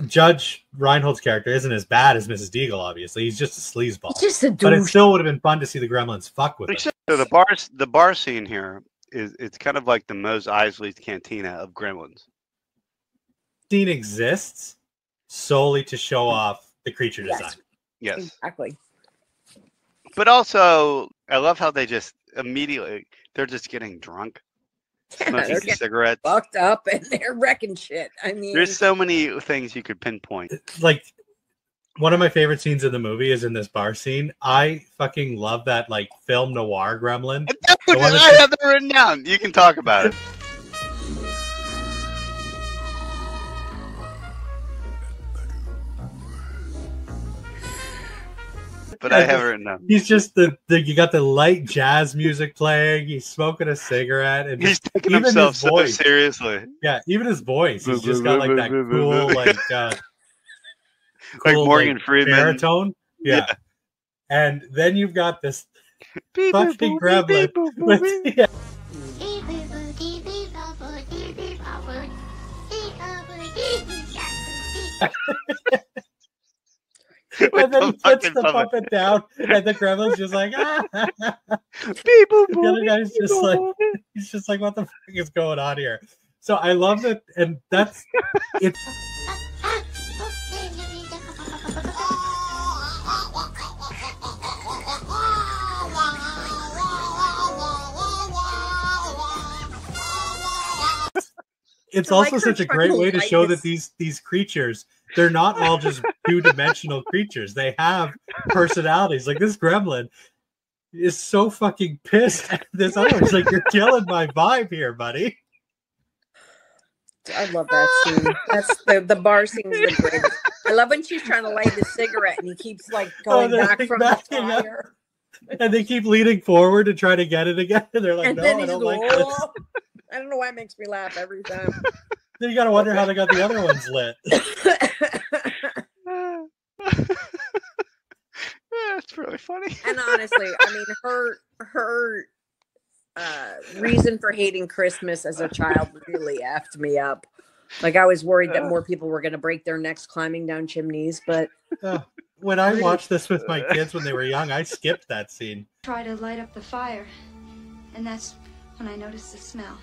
Judge Reinhold's character isn't as bad as Mrs. Deagle, obviously. He's just a sleazeball. Just a douche. But it still would have been fun to see the Gremlins fuck with him. So the bar scene here it's kind of like the Mos Eisley's Cantina of Gremlins. Scene exists solely to show off the creature design. Yes. Exactly. But also, I love how they just immediately, they're just getting drunk. Smoking cigarettes. Fucked up, and they're wrecking shit. I mean, there's so many things you could pinpoint. Like, one of my favorite scenes in the movie is in this bar scene. I fucking love that, like, film noir gremlin. I have that written down. You can talk about it. But I have it written down. He's just you got the light jazz music playing. He's smoking a cigarette, and he's taking himself so seriously. Yeah, even his voice. He's just got like that cool, like like Morgan Freeman baritone. Yeah. And then you've got this fucking gremlin with and then he puts the puppet down, and the gremlin's just like, ah. The other guy's just like, he's just like, what the fuck is going on here? So I love it, and that's it. It's also such a great way to show that these creatures, they're not all just two-dimensional creatures. They have personalities. Like, this gremlin is so fucking pissed at this other. It's like, you're killing my vibe here, buddy. I love that scene. That's the bar scene is the greatest. I love when she's trying to light the cigarette and he keeps like going back from the fire. And they keep leaning forward to try to get it again. And they're like, and no, then I don't like this. this. I don't know why it makes me laugh every time. Then you gotta wonder how they got the other ones lit. It's really funny. And honestly, I mean, her reason for hating Christmas as a child really effed me up. Like, I was worried that more people were going to break their necks climbing down chimneys, but when I watched this with my kids when they were young, I skipped that scene. Try to light up the fire, and that's when I noticed the smell.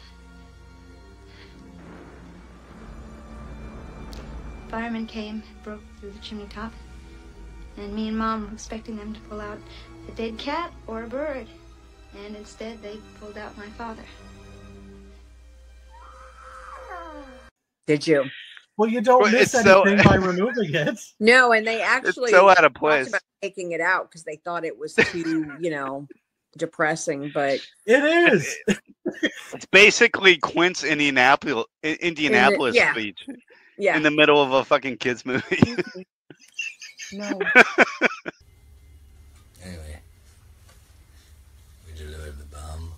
Firemen came, broke through the chimney top, and me and Mom were expecting them to pull out a dead cat or a bird, and instead they pulled out my father. Did you? Well, you don't miss anything by removing it. No, and they actually it's so out of place about taking it out because they thought it was too, depressing. But it is. It's basically Quint's Indianapolis speech. Yeah, in the middle of a fucking kids movie. No. Anyway, we delivered the bomb.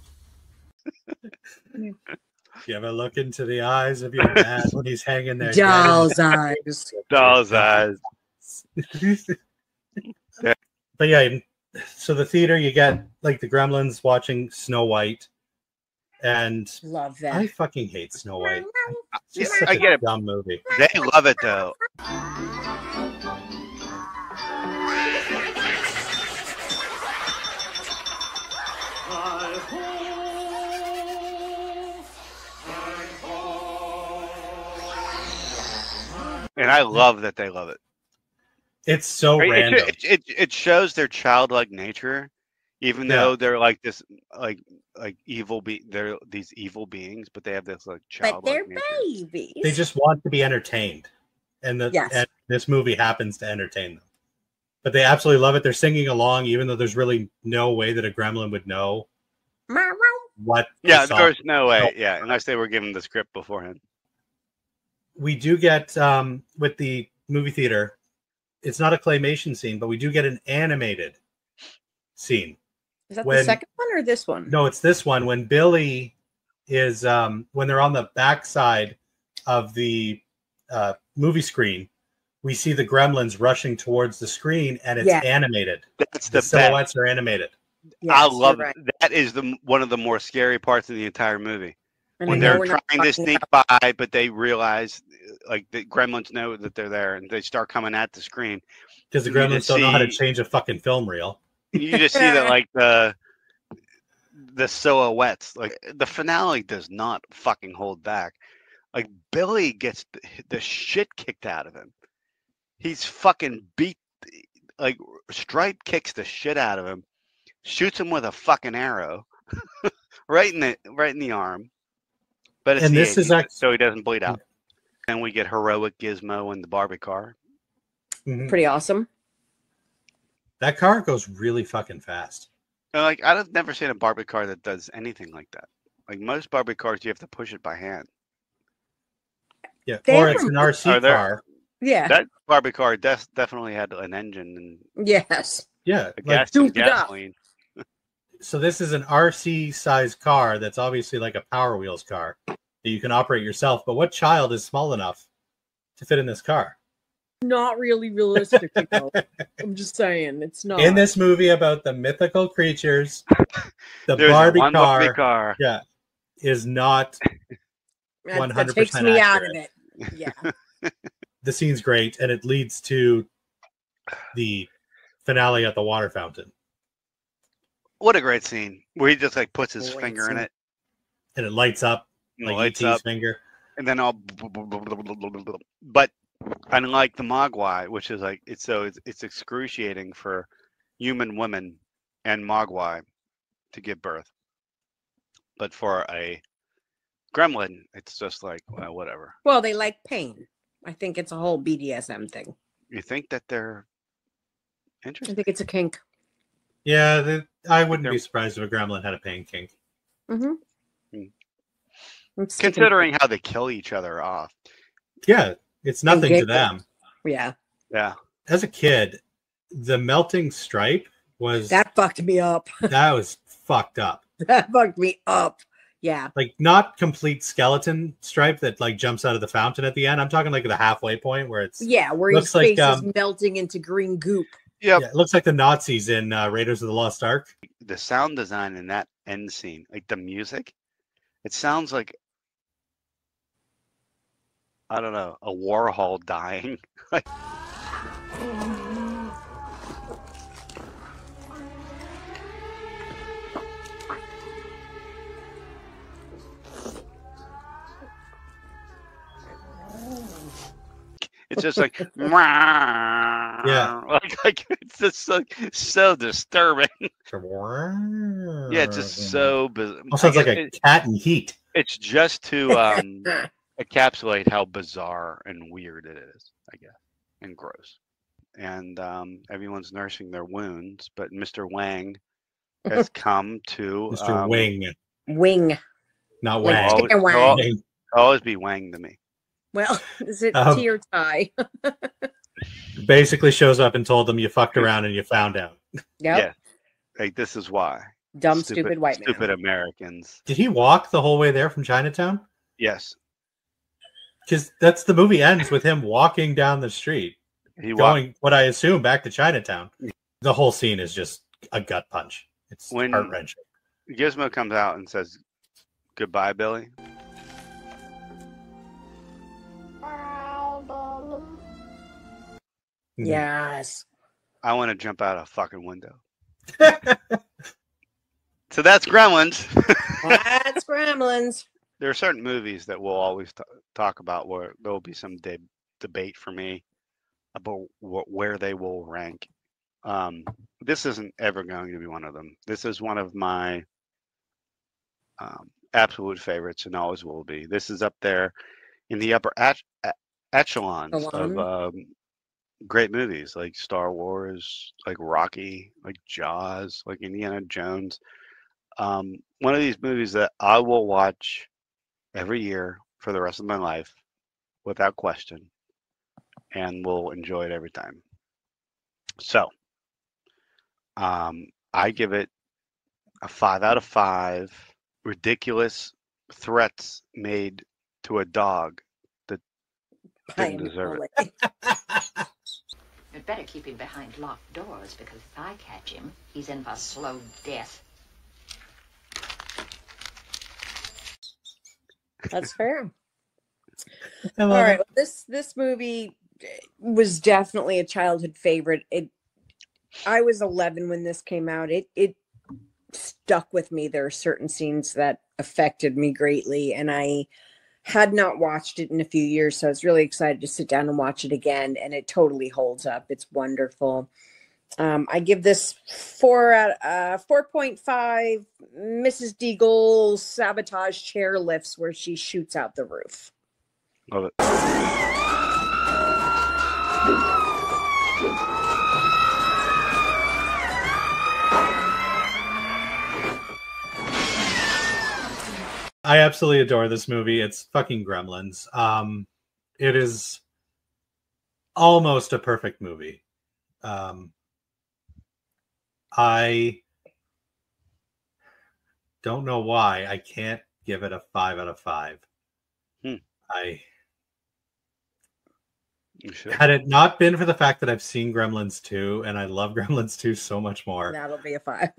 You ever look into the eyes of your dad when he's hanging there? Doll's eyes. Doll's eyes. But yeah, so the theater, you get like the Gremlins watching Snow White, and love that. I fucking hate Snow White. It's just I such get a it. dumb movie. They love it though. And I love that they love it. It's so random. It shows their childlike nature, even though they're like this, like evil. They're these evil beings, but they have this like childlike But they're nature. babies. They just want to be entertained, and and this movie happens to entertain them. But they absolutely love it. They're singing along, even though there's really no way that a gremlin would know what. Yeah, there's no way. Yeah, unless they were given the script beforehand. We do get with the movie theater, it's not a claymation scene, but we do get an animated scene. Is that the second one or this one? No, it's this one. When Billy is when they're on the backside of the movie screen, we see the gremlins rushing towards the screen, and it's animated. That's the silhouettes are animated. Yes, I love it. That is one of the more scary parts of the entire movie. When they're trying to sneak by, but they realize, like, the gremlins know that they're there, and they start coming at the screen. Because the gremlins don't know how to change a fucking film reel. You just see that, like, the silhouettes. Like, the finale does not fucking hold back. Like, Billy gets the shit kicked out of him. He's fucking beat. Like, Stripe kicks the shit out of him, shoots him with a fucking arrow, right in the arm. But it's this is actually, so he doesn't bleed out. And we get heroic Gizmo in the Barbie car. Pretty awesome. That car goes really fucking fast. Like, I've never seen a Barbie car that does anything like that. Like, most Barbie cars, you have to push it by hand. Yeah, or it's an RC car. Yeah, that Barbie car definitely had an engine and yes, yeah, gasoline. So this is an RC sized car that's obviously like a Power Wheels car that you can operate yourself. But what child is small enough to fit in this car? Not really realistic. I'm just saying, it's not. In this movie about the mythical creatures, the Barbie car, yeah, is not 100% that takes me out of it. Yeah. The scene's great, and it leads to the finale at the water fountain. What a great scene where he just like puts his finger in it, and it lights up like E.T.'s finger, and then all. But unlike the Mogwai, which is like it's excruciating for human women and Mogwai to give birth, but for a gremlin, it's just like, well, whatever. Well, they like pain. I think it's a whole BDSM thing. You think that they're interested? I think it's a kink. Yeah, I wouldn't be surprised if a gremlin had a pain kink. Considering how they kill each other off. Yeah, it's nothing to them. Yeah. Yeah. As a kid, the melting stripe was... That fucked me up. That was fucked up. That fucked me up. Yeah. Like, not complete skeleton stripe that, like, jumps out of the fountain at the end. I'm talking, like, the halfway point where it's... Yeah, where his face is melting into green goop. Yep. Yeah, it looks like the Nazis in Raiders of the Lost Ark. The sound design in that end scene, like the music, it sounds like, I don't know, a Warhol dying. Like, it's just like, yeah, like it's just so disturbing. Yeah, it's just so bizarre. Sounds like a cat in heat. It's just to encapsulate how bizarre and weird it is, I guess, and gross. And everyone's nursing their wounds, but Mr. Wang has come to Mr. Wing, not like Wang. chicken wang. Always be Wang to me. Well, is it tea or tie? Basically shows up and told them you fucked around and you found out. Yep. Yeah. Like, this is why. Dumb, stupid white man. Stupid Americans. Did he walk the whole way there from Chinatown? Yes. Because that's the movie ends with him walking down the street. Going, what I assume, back to Chinatown. The whole scene is just a gut punch. It's heart-wrenching. Gizmo comes out and says, "Goodbye, Billy." Yes. I want to jump out a fucking window. So that's Gremlins. That's Gremlins. There are certain movies that we'll always talk about where there will be some debate for me about where they will rank. This isn't ever going to be one of them. This is one of my absolute favorites and always will be. This is up there in the upper echelons of great movies like Star Wars, like Rocky, like Jaws, like Indiana Jones. One of these movies that I will watch every year for the rest of my life without question, and will enjoy it every time. So I give it a 5 out of 5 ridiculous threats made to a dog that didn't deserve it. You'd better keep him behind locked doors, because if I catch him, he's in for slow death. That's fair. All right. Well, this movie was definitely a childhood favorite. I was 11 when this came out. It stuck with me. There are certain scenes that affected me greatly, and I had not watched it in a few years, so I was really excited to sit down and watch it again, and it totally holds up. It's wonderful. I give this 4.5 Mrs. Deagle sabotage chair lifts where she shoots out the roof. Love it. I absolutely adore this movie. It's fucking Gremlins. It is almost a perfect movie. I don't know why I can't give it a 5 out of 5. Had it not been for the fact that I've seen Gremlins 2 and I love Gremlins 2 so much more. That'll be a 5.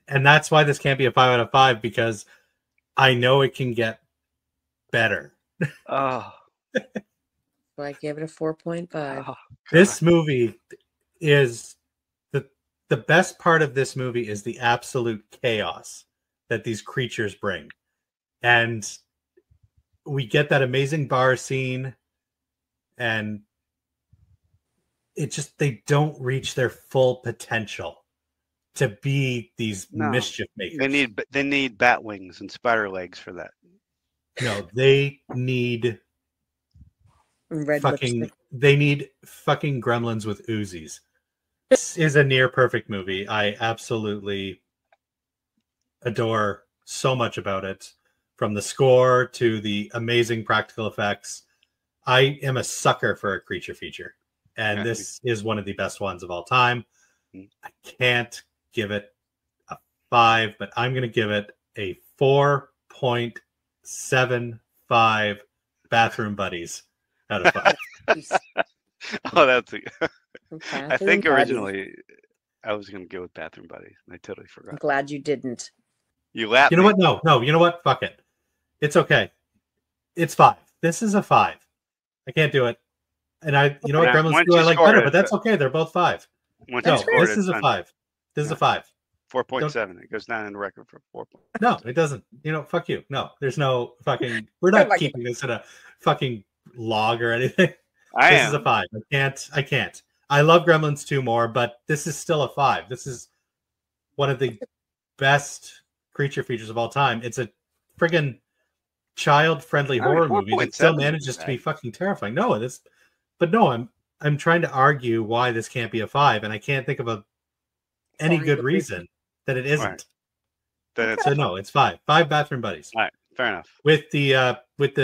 And that's why this can't be a 5 out of 5, because I know it can get better. Oh. So I gave it a 4.5. This movie is the best part of this movie is the absolute chaos that these creatures bring. And we get that amazing bar scene, and they don't reach their full potential to be these mischief makers. They need bat wings and spider legs for that. No, they need they need fucking gremlins with Uzis. This is a near perfect movie. I absolutely adore so much about it, from the score to the amazing practical effects. I am a sucker for a creature feature, and this is one of the best ones of all time. I can't give it a 5, but I'm going to give it a 4.75 bathroom buddies out of 5. Oh, that's a, Bathroom I think Buddies. originally I was going to go with Bathroom Buddies. I totally forgot. I'm glad you didn't. You laughed. You know what? No. You know what? Fuck it. It's okay. It's 5. This is a 5. I can't do it. And you know what? Gremlins 2 I like better, but that's okay. They're both 5. No, this is a 5. This is a 5. 4.7. It goes down in the record for 4. No, it doesn't. Fuck you. No, there's no fucking. We're not keeping this in a fucking log or anything. This is a 5. I can't. I love Gremlins 2 more, but this is still a 5. This is one of the best creature features of all time. It's a friggin' child-friendly horror movie that still manages to be fucking terrifying. No, it is. But no, I'm trying to argue why this can't be a 5, and I can't think of any good reason that it isn't. Right. So no, it's 5. 5 Bathroom Buddies. All right, fair enough. With the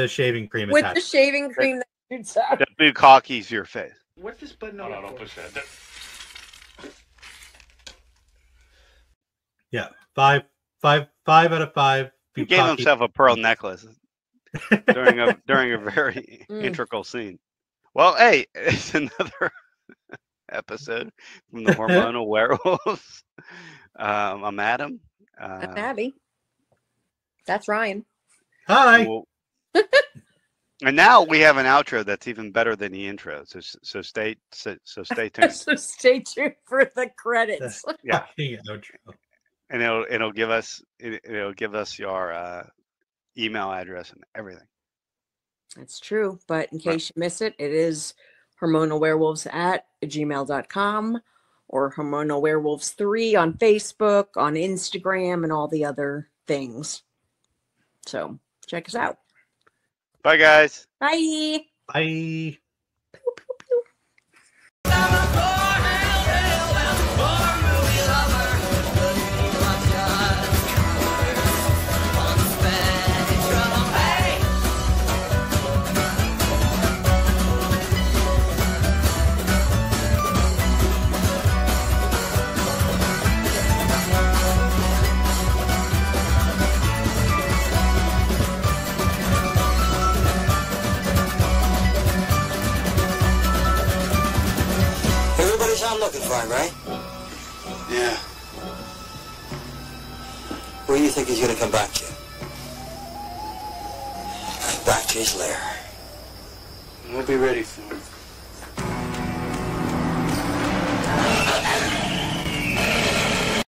shaving cream with attached. the shaving cream that shoots out. That big hockey's your face. What's this button on? Don't push that. Yeah, 5 out of 5. He gave himself a pearl necklace during a very integral scene. Well, hey, it's another episode from the Hormonal Werewolves. I'm Adam. I'm Abby. That's Ryan. Hi. And now we have an outro that's even better than the intro. So stay tuned. So stay tuned for the credits. Yeah. And it'll give us your email address and everything. That's true. But in case you miss it, it is hormonalwerewolves@gmail.com or hormonalwerewolves3 on Facebook, on Instagram, and all the other things. So check us out. Bye, guys. Bye. Bye. I'm looking for him, right? Yeah. Where do you think he's gonna come back to? Back to his lair. We'll be ready for him.